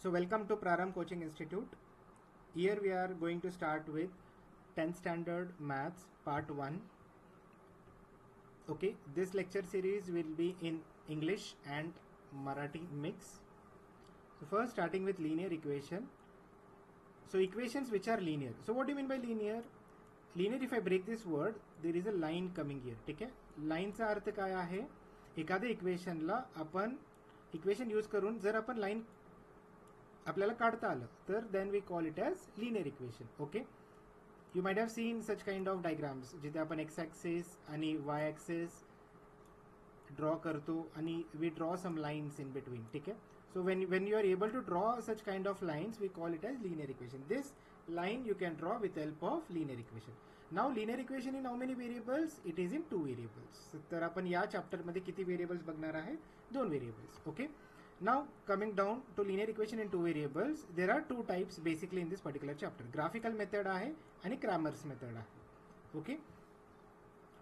So welcome to Praram Coaching Institute. Here we are going to start with 10th standard maths part 1. Okay, this lecture series will be in English and Marathi mix. So first starting with linear equation. So equations which are linear. So what do you mean by linear? Linear, if I break this word, there is a line coming here. ठीक है, लाईनचा अर्थ काय आहे? एखाद्या इक्वेशनला आपण equation use करून जर आपण लाईन आपल्याला काढता आलं तर then we call it as linear equation. Okay, you might have seen such kind of diagrams जिथे आपण एक्स ॲक्सिस आणि वाय ॲक्सिस ड्रॉ करतो आणि we draw some lines in between. ठीक आहे, so when you are able to draw such kind of lines, we call it as linear equation. This line you can draw with help of linear equation. Now linear equation in how many variables? It is in 2 variables. तर आपण या chapter मध्ये किती variables बघणार आहे? 2 variables. Okay, now coming down to linear equation in 2 variables, there are 2 types basically in this particular chapter. Graphical method आहे आणि Cramer's method आहे. Okay,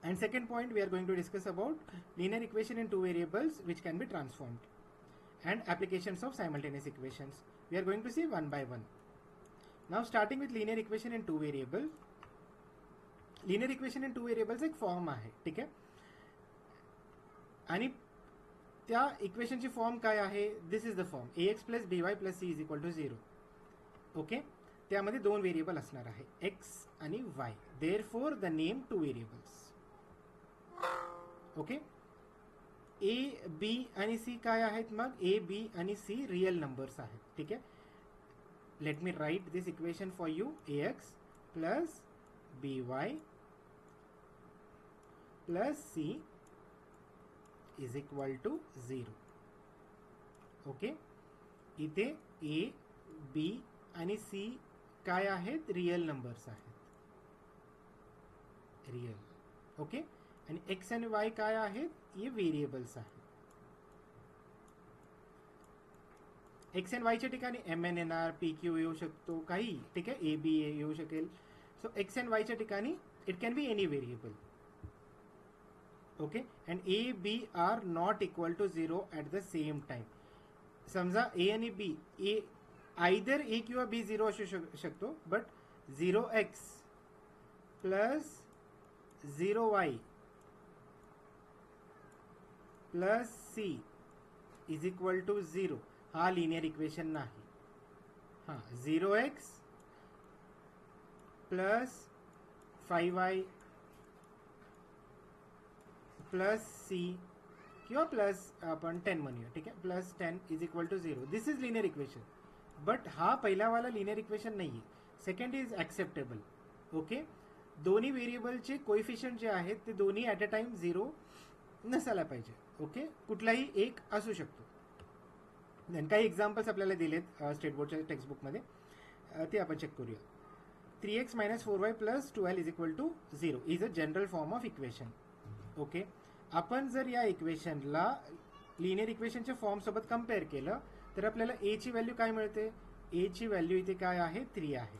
and second point we are going to discuss about linear equation in 2 variables which can be transformed and applications of simultaneous equations. We are going to see one by one. Now starting with linear equation in 2 variables. Linear equation in 2 variables एक form आहे. ठीक आहे, आणि त्या इक्वेशनची form काय आहे? This is the form ax plus by plus c is equal to 0. Okay, त्यामध्ये 2 व्हेरिएबल असणार आहे, x आणि y. Therefore the name 2 variables. Okay, A B आणि सी काय आहेत? मग ए बी आणि सी रियल नंबर्स आहेत. ठीक आहे, let me write this equation for you. ax plus by plus c is equal to 0. Okay, इथे ए बी आणि सी काय आहेत? रियल नंबर्स आहेत, रियल. ओके, आणि एक्स आणि वाय काय आहेत? हे व्हेरिएबल्स आहेत. एक्स अँड वायच्या ठिकाणी एम एन येणार, पी क्यू येऊ शकतो, काही. ठीक आहे, ए बी येऊ शकेल. सो एक्स अँड वायच्या ठिकाणी it can be any variable. Okay, and A B are not equal to 0 at the same time. समजा ए आणि बी, ए आयदर ए किंवा बी 0 असू शकतो, but 0x plus 0y plus C is equal to 0 हा linear equation नाही. हां, 0x plus 5y plus C किंवा plus आपण 10 म्हणूया. ठीक आहे, plus 10 is equal to 0. This is linear equation, but हा पहिलावाला लिनियर इक्वेशन नाही आहे. Second is acceptable. ओके, दोन्ही व्हेरिएबलचे कोइफिशियंट जे आहेत ते दोन्ही ॲट अ टाइम 0 नसायला पाहिजे. ओके, कुठलाही एक असू शकतो. देन काही एक्झाम्पल्स आपल्याला दिलेत स्टेट बोर्डच्या टेक्स्टबुकमध्ये, ते आपण चेक करूया. 3x minus 4y plus 12 is equal to 0 is a general form of equation. Okay, आपण जर या इक्वेशनला लिनियर इक्वेशनच्या फॉर्म सोबत कम्पेअर केलं तर आपल्याला ए ची व्हॅल्यू काय मिळते? ए ची व्हॅल्यू इथे काय आहे? 3 आहे.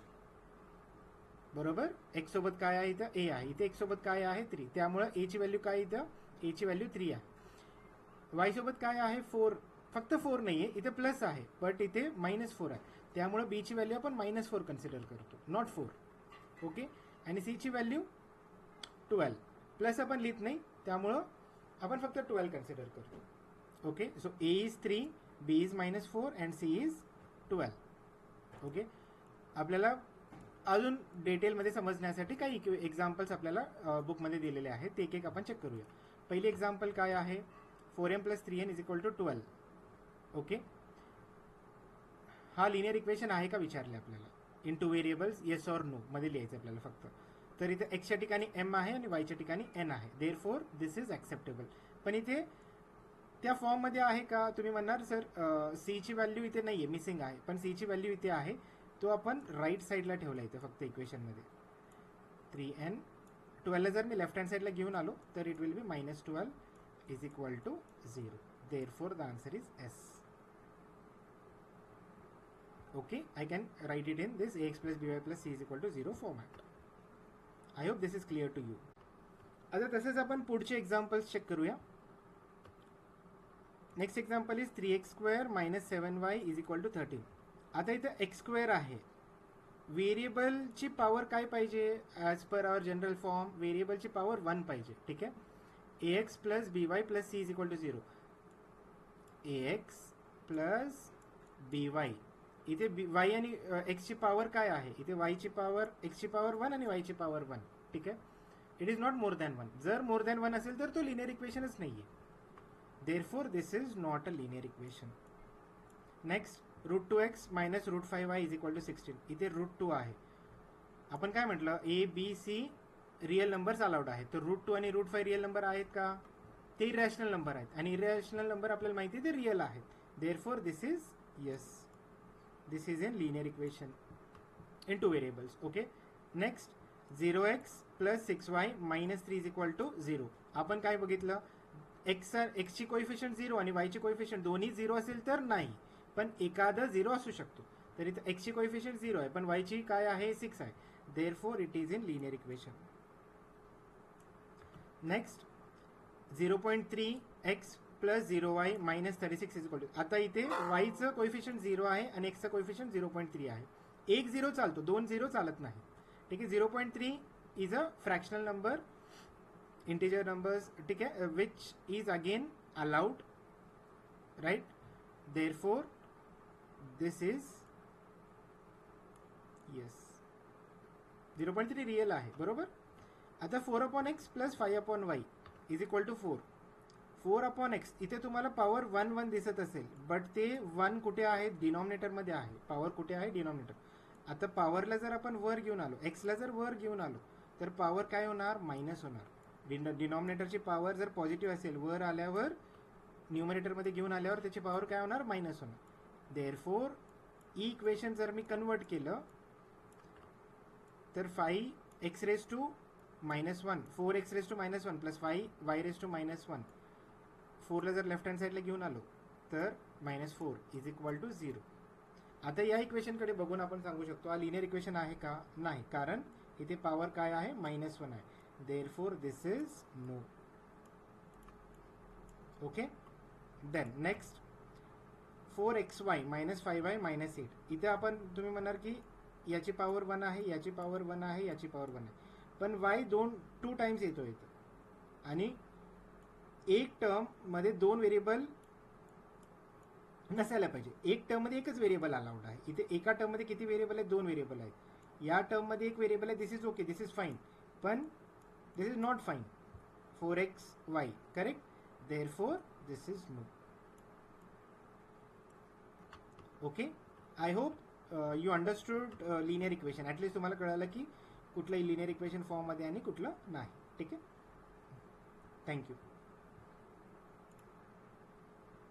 बरोबर, एक्स सोबत काय आहे? इथं ए आहे, इथे एक्स सोबत काय आहे? 3. त्यामुळे ए ची व्हॅल्यू काय? इथं ए ची व्हॅल्यू 3 आहे. वाय सोबत काय आहे? 4. फक्त 4 नाहीये, इथे प्लस आहे, बट इथे -4 आहे. त्यामुळे बी ची व्हॅल्यू आपण -4 कन्सिडर करतो, नॉट 4. ओके, आणि सी ची व्हॅल्यू 12. प्लस आपण लिहित नाही, त्यामुळं आपण फक्त 12 कन्सिडर करतो. Okay, so A is 3, B is -4 and C is 12. Okay, आपल्याला अजून डिटेलमध्ये समजण्यासाठी काही एक्झाम्पल्स आपल्याला बुकमध्ये दिलेले आहेत, ते एक एक आपण चेक करूया. पहिली एक्झाम्पल काय आहे? 4m plus 3n is equal to 12. Okay, हा लिनियर इक्वेशन आहे का विचारले आपल्याला. In 2 variables, yes or no मध्ये लिहायचं आपल्याला फक्त. तर इथे एक्सच्या ठिकाणी एम आहे आणि वायच्या ठिकाणी एन आहे. Therefore this is acceptable. पण इथे त्या फॉर्ममध्ये आहे का? तुम्ही म्हणणार सर सी ची व्हॅल्यू इथे नाही आहे, मिसिंग आहे. पण सी ची व्हॅल्यू इथे आहे, तो आपण राईट साईडला ठेवला इथे फक्त इक्वेशनमध्ये. 3n 12 जर मी लेफ्ट हँड साईडला घेऊन आलो तर it will be -12 is equal to 0. Therefore the answer is yes. Okay, I can write it in this ax plus by plus c is equal to 0 format. I hope this is clear to you. आता तसेच आपण पुढचे examples check करूया. Next example is 3x square minus 7y is equal to 13. आता इथं x square आहे. व्हेरिएबलची power काय पाहिजे? As per our general form व्हेरिएबलची पॉवर 1 पाहिजे. ठीक आहे. A X plus B Y plus C is equal to 0. A X plus B Y. इथे वाय आणि एक्सची पॉवर काय आहे? इथे वायची पॉवर, एक्सची पॉवर 1 आणि वायची पॉवर 1. ठीक आहे. It is not more than 1. जर मोर दॅन 1 असेल तर तो लिनियर इक्वेशनच नाही आहे. Therefore this is not a linear equation. Next, √2x minus √5y is equal to 16. इथे √2 आहे. आपण काय म्हटलं? A B C real numbers allowed आहेत. तर √2 आणि √5 रिअल नंबर आहेत का? ते इरॅशनल नंबर आहेत आणि इरॅशनल नंबर आपल्याला माहिती आहे ते रिअल आहेत. Therefore this is yes, this is an linear equation in two variables. Okay. Next, 0x plus 6y minus 3 is equal to 0. आपण काय बघितलं? एक्सची कोइफिशियंट 0 आणि वायची कोइफिशियंट दोन्ही 0 असेल तर नाही, पण एखादा 0 असू शकतो. तर इथं एक्सची कोइफिशियंट 0 आहे पण वायची काय आहे? 6 आहे. Therefore it is in linear equation. Next, 0.3x plus 0y minus 36 is equal to. आता इथे वायचं कोइफिशियंट 0 आहे आणि एक्सचं कोइफिशियंट 0.3 आहे. एक 0 चालतो, 2 0 चालत नाही. ठीक आहे. 0.3 is a fractional number, integer numbers. ठीक आहे. Which is again allowed, right? Therefore this is yes, 0.3 real आहे. बरोबर. आता 4/x plus 5/y is equal to 4. 4/x इथे तुम्हाला पॉवर 1 1 दिसत असेल, बट ते 1 कुठे आहे? डिनॉमिनेटरमध्ये आहे. पॉवर कुठे आहे? डिनॉमिनेटर. आता पॉवरला जर आपण वर घेऊन आलो, एक्सला जर वर घेऊन आलो तर पॉवर काय होणार? मायनस होणार. डिनॉमिनेटरची पॉवर जर पॉझिटिव्ह असेल, वर आल्यावर न्यूमरेटरमध्ये घेऊन आल्यावर त्याची पॉवर काय होणार? मायनस होणार. देअरफॉर ई इक्वेशन जर मी कन्वर्ट केलं तर 5x raise to -1, 4x raise to -1 plus 5y raise to -1. 4ला जर लेफ्ट हँड साईडला घेऊन आलो तर -4 इज इक्वल टू 0. आता या इक्वेशनकडे बघून आपण सांगू शकतो हा लिनियर इक्वेशन आहे का? नाही, कारण इथे पॉवर काय आहे? -1 आहे. Therefore this is no. Okay. Then next, 4xy minus 5y minus 8. इथे आपण, तुम्ही म्हणणार की याची पॉवर 1 आहे, याची पॉवर 1 आहे, याची पॉवर 1 आहे, पण y 2 टाइम्स येतो इथं आणि एक टर्म मध्ये 2 व्हेरिएबल नसायला पाहिजे. एक टर्म मध्ये एकच व्हेरिएबल अलाउड आहे. इथे एका टर्म मध्ये किती व्हेरिएबल आहेत? 2 व्हेरिएबल आहेत. या टर्म मध्ये एक व्हेरिएबल आहे. This is okay, this is fine, पण this is not fine. 4xy, correct? Therefore this is no. Okay. I hope you understood linear equation. At least तुम्हाला कळालं की कुठलंही लिनियर इक्वेशन फॉर्ममध्ये आणि कुठलं नाही. ठीक आहे. थँक्यू.